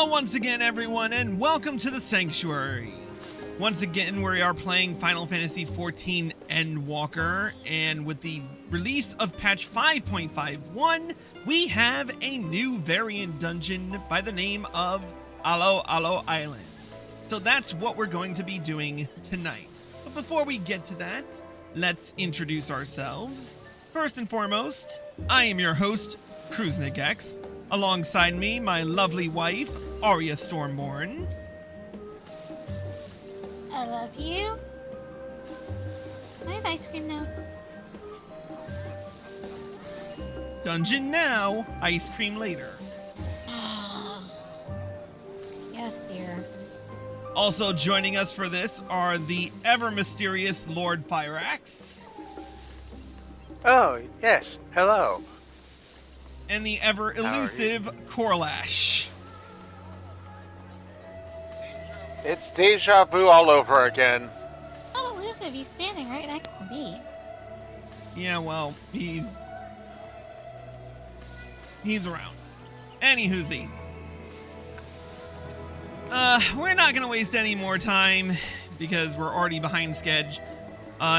Hello once again, everyone, and welcome to the Sanctuary. Once again, we are playing Final Fantasy XIV Endwalker, and with the release of patch 5.51, we have a new variant dungeon by the name of Alo Alo Island. So that's what we're going to be doing tonight. But before we get to that, let's introduce ourselves. First and foremost, I am your host, Kruznigex. Alongside me, my lovely wife, Arya Stormborn. I love you. I have ice cream now. Dungeon now, ice cream later. Yes, dear. Also joining us for this are the ever-mysterious Lord Fyrax. Oh, yes. Hello. And the ever-elusive Corlash. It's deja vu all over again. Not elusive, he's standing right next to me. Yeah, well, he's around. Anywhoosie. We're not gonna waste any more time because we're already behind schedule.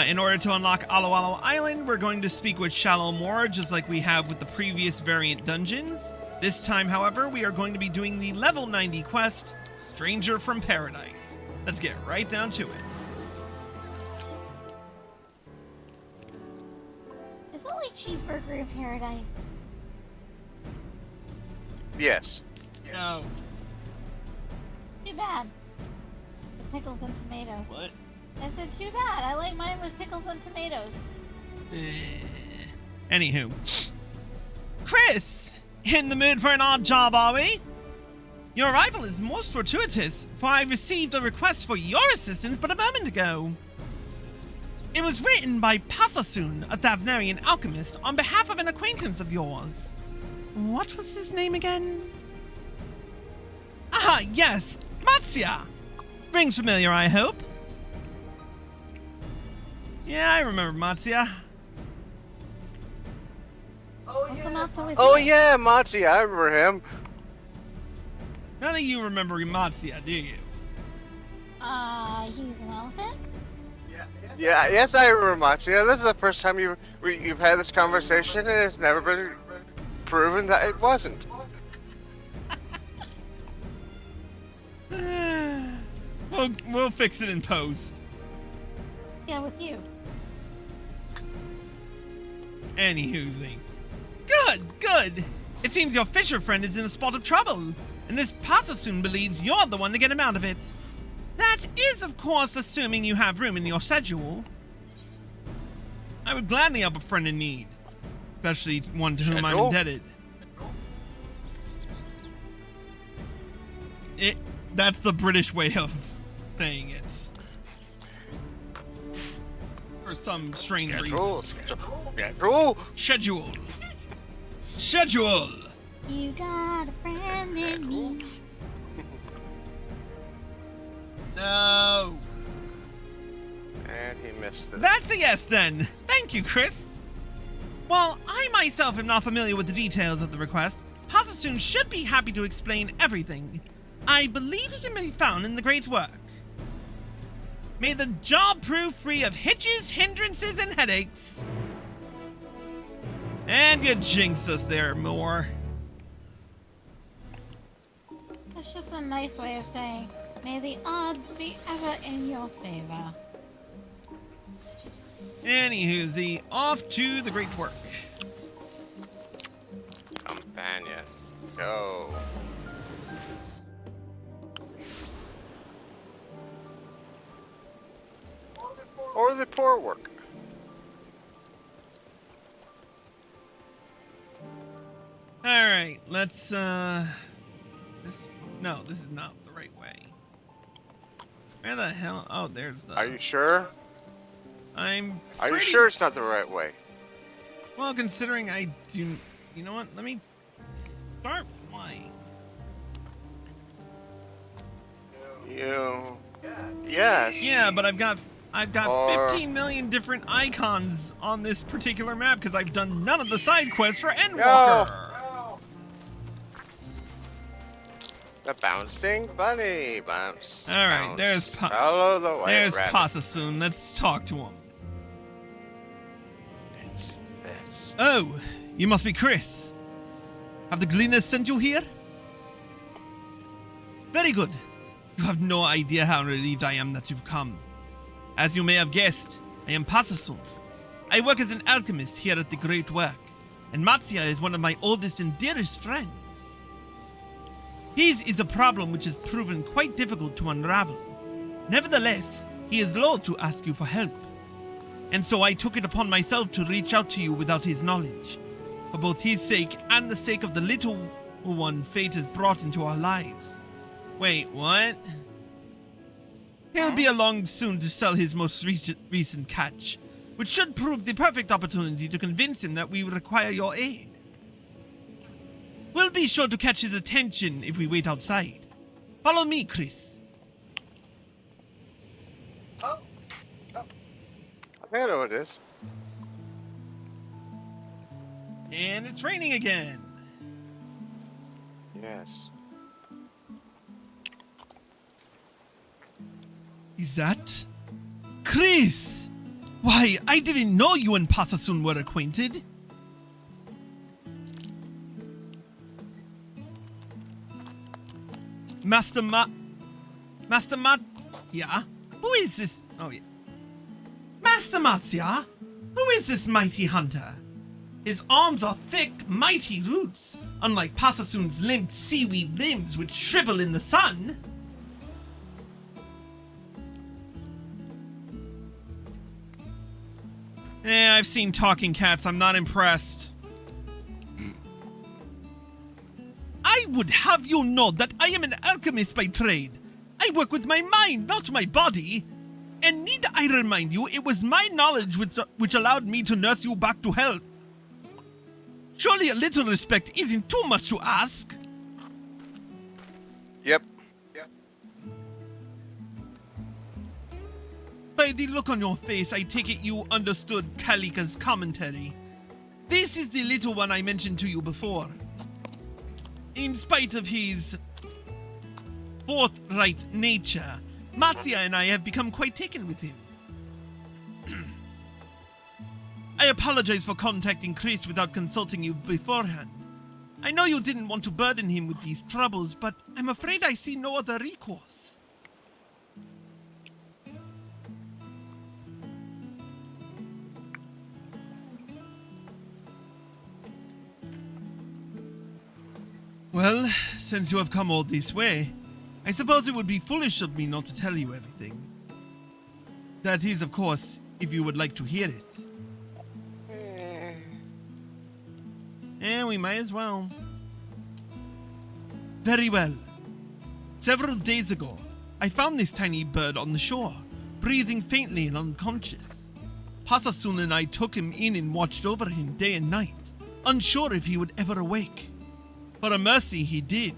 In order to unlock Alo Alo Island, we're going to speak with Shallow Moor, just like we have with the previous variant dungeons. This time, however, we are going to be doing the level 90 quest, Stranger from Paradise. Let's get right down to it. Is it like Cheeseburger in Paradise? Yes. No. Too bad. With pickles and tomatoes. What? I said too bad. I like mine with pickles and tomatoes. Anywho. Chris! In the mood for an odd job, are we? Your arrival is most fortuitous, for I received a request for your assistance but a moment ago. It was written by Pasasun, a Thavnarian alchemist, on behalf of an acquaintance of yours. What was his name again? Ah, yes, Matsya! Rings familiar, I hope. Yeah, I remember Matsya. What's the matter with Oh, you? yeah, Monty. I remember him. None of you remember Matsya, do you? He's an elephant? Yeah, yes, I remember Monty. This is the first time you've had this conversation, and it's never been proven that it wasn't. We'll fix it in post. Yeah, with you. Anywhoosie. Good. It seems your fisher friend is in a spot of trouble, and this Pasasun believes you're the one to get him out of it. That is, of course, assuming you have room in your schedule. I would gladly help a friend in need, especially one to whom I'm Schedule? indebted. That's the British way of saying it. For some strange reason. Schedule! You got a friend in me. No! And he missed it. That's a yes then! Thank you, Chris! While I myself am not familiar with the details of the request, Pasasun should be happy to explain everything. I believe it can be found in the Great Work. May the job prove free of hitches, hindrances, and headaches. And you jinx us there, Moore. That's just a nice way of saying, may the odds be ever in your favor. Anywhoosie, off to the Great Work. Companion. Go. Or the poor work. Alright, let's, this is not the right way. Where the hell? Oh, there's the... Are you sure? Are you sure it's not the right way? Well, considering I do... You know what? Let me start flying. Yes. Yeah, but I've got 15 million different icons on this particular map because I've done none of the side quests for Endwalker. The bouncing bunny bounce. All right, bounce. there's Follow the white there's rabbit. Pasasun. Let's talk to him. It's. Oh, you must be Chris. Have the Gleaners sent you here? Very good. You have no idea how relieved I am that you've come. As you may have guessed, I am Pasasun. I work as an alchemist here at the Great Work, and Matsuya is one of my oldest and dearest friends. His is a problem which has proven quite difficult to unravel. Nevertheless, he is loath to ask you for help. And so I took it upon myself to reach out to you without his knowledge, for both his sake and the sake of the little one fate has brought into our lives. Wait, what? He'll be along soon to sell his most recent catch, which should prove the perfect opportunity to convince him that we require your aid. We'll be sure to catch his attention if we wait outside. Follow me, Chris. Oh. I know what it is. And it's raining again. Yes. Is that Chris? Why, I didn't know you and Pasasun were acquainted. Master Matsuya? Who is this? Oh, yeah. Master Matsuya? Who is this mighty hunter? His arms are thick, mighty roots, unlike Pasasun's limp seaweed limbs which shrivel in the sun. I've seen talking cats. I'm not impressed. I would have you know that I am an alchemist by trade. I work with my mind, not my body. And need I remind you, it was my knowledge which allowed me to nurse you back to health. Surely a little respect isn't too much to ask. Yep. By the look on your face, I take it you understood Kalika's commentary. This is the little one I mentioned to you before. In spite of his forthright nature, Matsuya and I have become quite taken with him. I apologize for contacting Chris without consulting you beforehand. I know you didn't want to burden him with these troubles, but I'm afraid I see no other recourse. Well, since you have come all this way, I suppose it would be foolish of me not to tell you everything. That is, of course, if you would like to hear it. We might as well. Very well. Several days ago, I found this tiny bird on the shore, breathing faintly and unconscious. Pasasun and I took him in and watched over him day and night, unsure if he would ever awake. For a mercy, he did.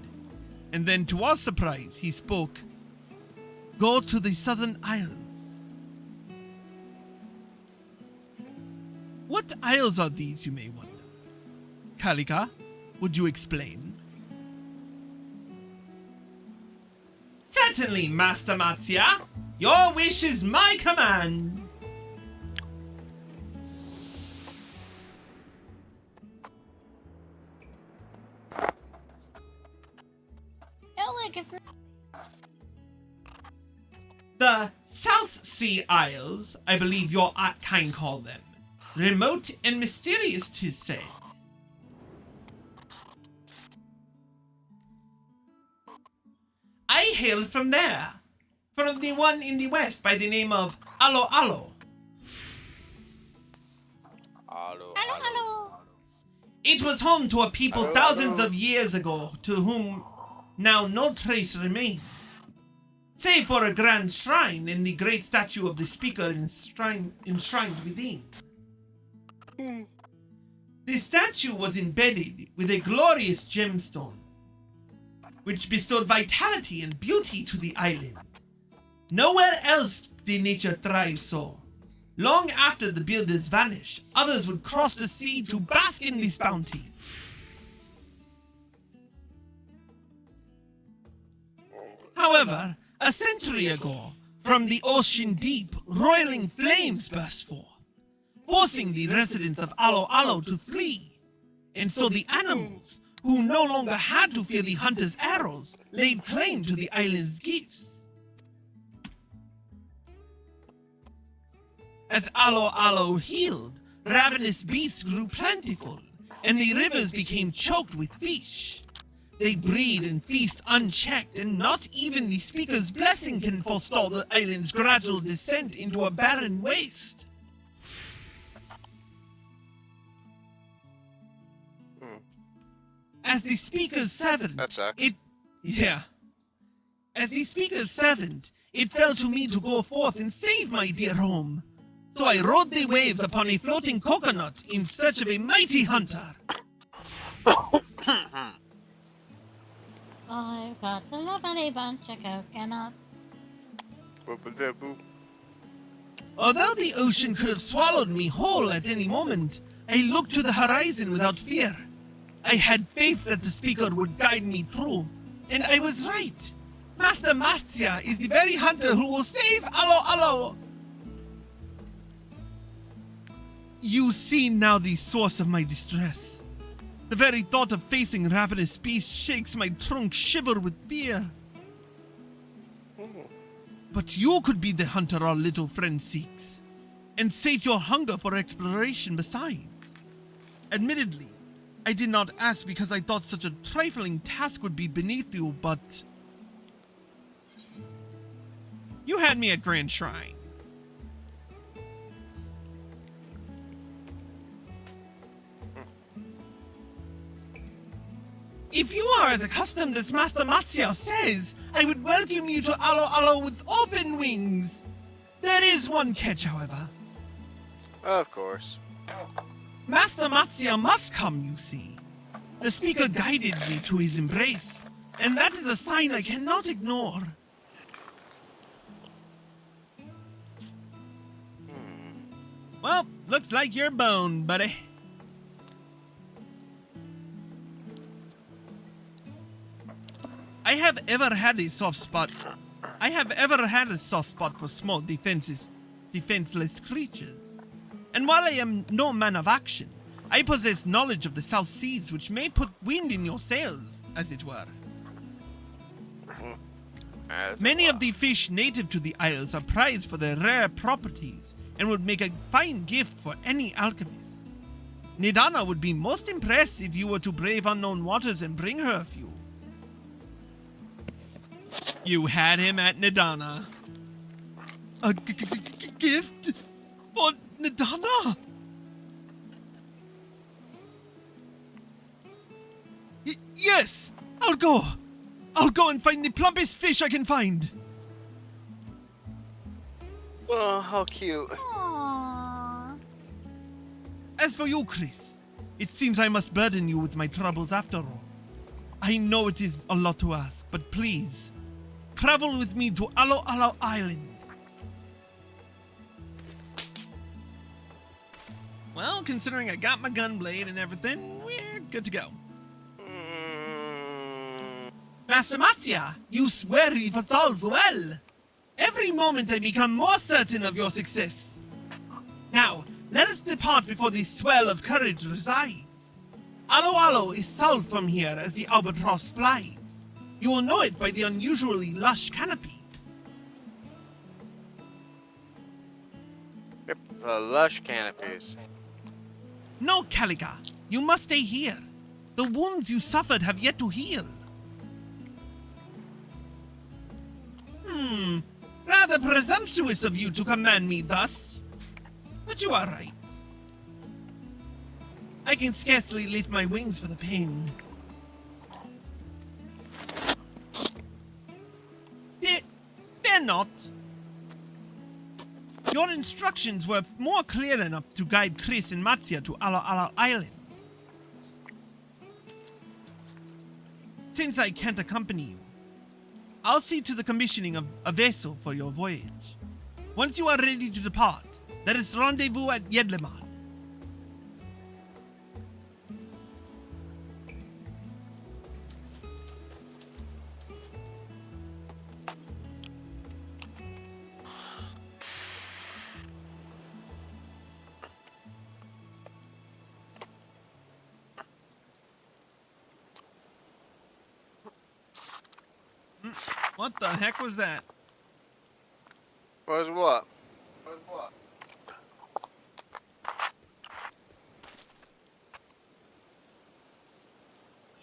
And then, to our surprise, he spoke, "Go to the southern isles." What isles are these, you may wonder? Kalika, would you explain? Certainly, Master Matsuya. Your wish is my command. Oh, look, it's The South Sea Isles, I believe your kind call them. Remote and mysterious, 'tis said. I hail from there, from the one in the west by the name of Alo Alo. hello. It was home to a people thousands of years ago, to whom now no trace remains, save for a grand shrine and the great statue of the speaker enshrined within. The statue was embedded with a glorious gemstone, which bestowed vitality and beauty to the island. Nowhere else did nature thrive so. Long after the builders vanished, others would cross the sea to bask in this bounty. However, a century ago, from the ocean deep, roiling flames burst forth, forcing the residents of Alo Alo to flee. And so the animals, who no longer had to fear the hunter's arrows, laid claim to the island's gifts. As Alo Alo healed, ravenous beasts grew plentiful, and the rivers became choked with fish. They breed and feast unchecked, and not even the speaker's blessing can forestall the island's gradual descent into a barren waste. As the speaker's servant, That sucks. As the speaker's servant, it fell to me to go forth and save my dear home. So I rode the waves upon a floating coconut in search of a mighty hunter. I've got a lovely bunch of coconuts. Boop-a-da-boop. Although the ocean could have swallowed me whole at any moment, I looked to the horizon without fear. I had faith that the speaker would guide me through, and I was right. Master Mastia is the very hunter who will save Alo Alo. You see now the source of my distress. The very thought of facing ravenous beasts shakes my trunk shiver with fear. But you could be the hunter our little friend seeks, and sate your hunger for exploration besides. Admittedly, I did not ask because I thought such a trifling task would be beneath you, but you had me at Grand Shrine. If you are as accustomed as Master Matsuya says, I would welcome you to Alo Alo with open wings. There is one catch, however. Of course. Master Matsuya must come, you see. The speaker guided me to his embrace, and that is a sign I cannot ignore. Well, looks like you're boned, buddy. I have ever had a soft spot for small defenseless creatures. And while I am no man of action, I possess knowledge of the South Seas which may put wind in your sails, as it were. Many of the fish native to the isles are prized for their rare properties and would make a fine gift for any alchemist. Nidana would be most impressed if you were to brave unknown waters and bring her a few. You had him at Nidana. A gift for Nidana? Yes! I'll go and find the plumpest fish I can find. Oh, how cute. Aww. As for you, Chris, it seems I must burden you with my troubles after all. I know it is a lot to ask, but please, travel with me to Alo Alo Island. Well, considering I got my gunblade and everything, we're good to go. Master Matsuya, you swear you've resolved well. Every moment I become more certain of your success. Now, let us depart before the swell of courage resides. Alo Alo is south from here as the albatross flies. You will know it by the unusually lush canopies. Yep, the lush canopies. No, Calica, you must stay here. The wounds you suffered have yet to heal. Rather presumptuous of you to command me thus. But you are right. I can scarcely lift my wings for the pain. Fear not. Your instructions were more clear enough to guide Chris and Matsuya to Alo Alo Island. Since I can't accompany you, I'll see to the commissioning of a vessel for your voyage. Once you are ready to depart, let us rendezvous at Yedleman. What the heck was that? Was what?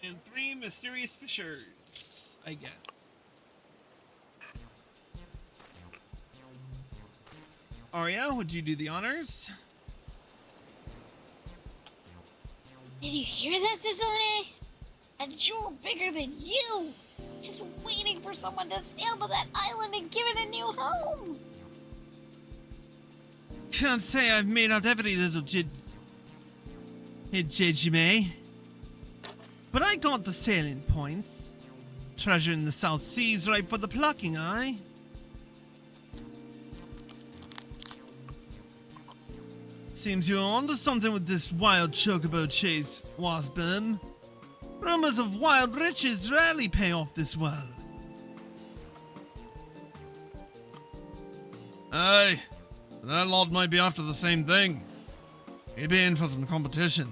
And 3 mysterious fissures, I guess. Arya, would you do the honors? Did you hear that, Sazune? A jewel bigger than you! Just waiting for someone to sail to that island and give it a new home! Can't say I've made out every little Jejime. But I got the salient points. Treasure in the South Seas ripe for the plucking, aye? Seems you're onto something with this wild chocobo chase, Wasburn. Rumors of wild riches rarely pay off this well. Aye, that lot might be after the same thing. He'd be in for some competition.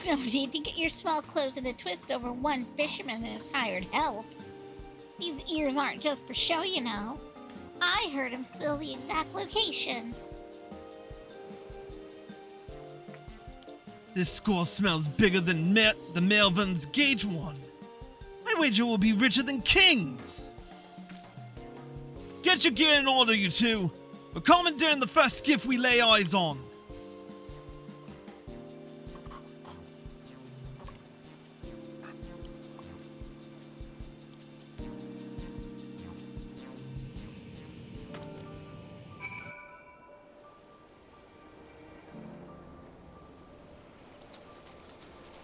No need to get your small clothes in a twist over one fisherman and his hired help. These ears aren't just for show, you know. I heard him spill the exact location. This score smells bigger than the Melvin's Gate one. I wager we'll be richer than kings. Get your gear in order, you two. We're commandeering the first skiff we lay eyes on.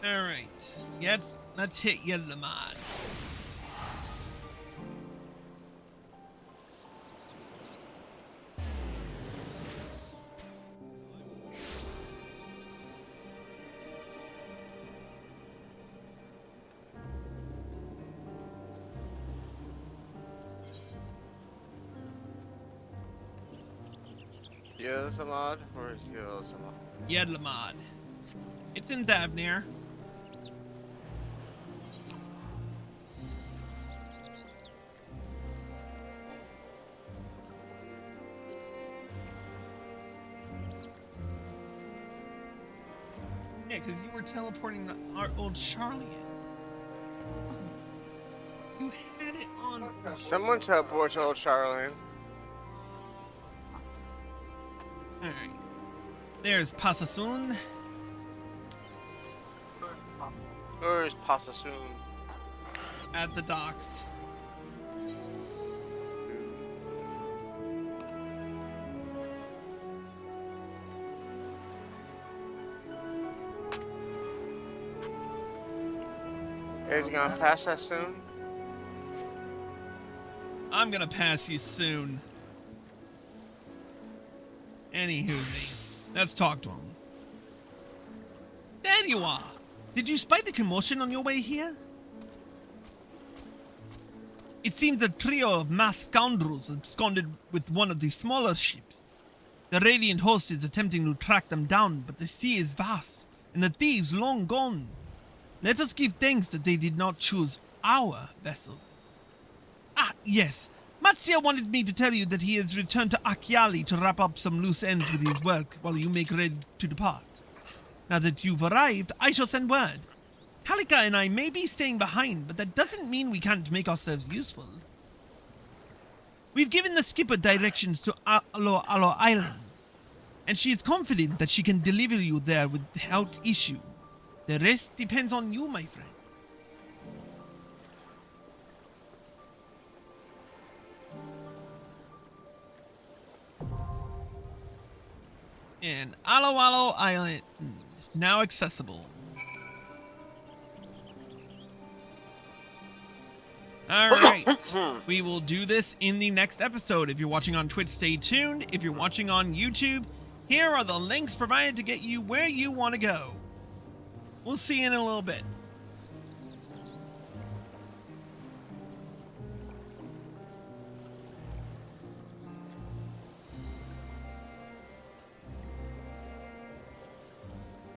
Alright, let's hit Yellamad. Yellamad? Where is Yellamad? Yellamad. It's in Davnir. Yeah, because you were teleporting our old Charlie. You had it on. Someone teleport to old Charlene. Alright. There's Pasasun. Where is Pasasun? At the docks. Is you gonna pass us soon? I'm gonna pass you soon. Anywho, let's talk to him. There you are. Did you spy the commotion on your way here? It seems a trio of masked scoundrels absconded with one of the smaller ships. The Radiant host is attempting to track them down, but the sea is vast, and the thieves long gone. Let us give thanks that they did not choose our vessel. Ah, yes. Matsuya wanted me to tell you that he has returned to Akiali to wrap up some loose ends with his work while you make ready to depart. Now that you've arrived, I shall send word. Kalika and I may be staying behind, but that doesn't mean we can't make ourselves useful. We've given the skipper directions to Alo Island, and she is confident that she can deliver you there without issue. The rest depends on you, my friend. And Alo Island, now accessible. Alright, we will do this in the next episode. If you're watching on Twitch, stay tuned. If you're watching on YouTube, here are the links provided to get you where you want to go. We'll see you in a little bit.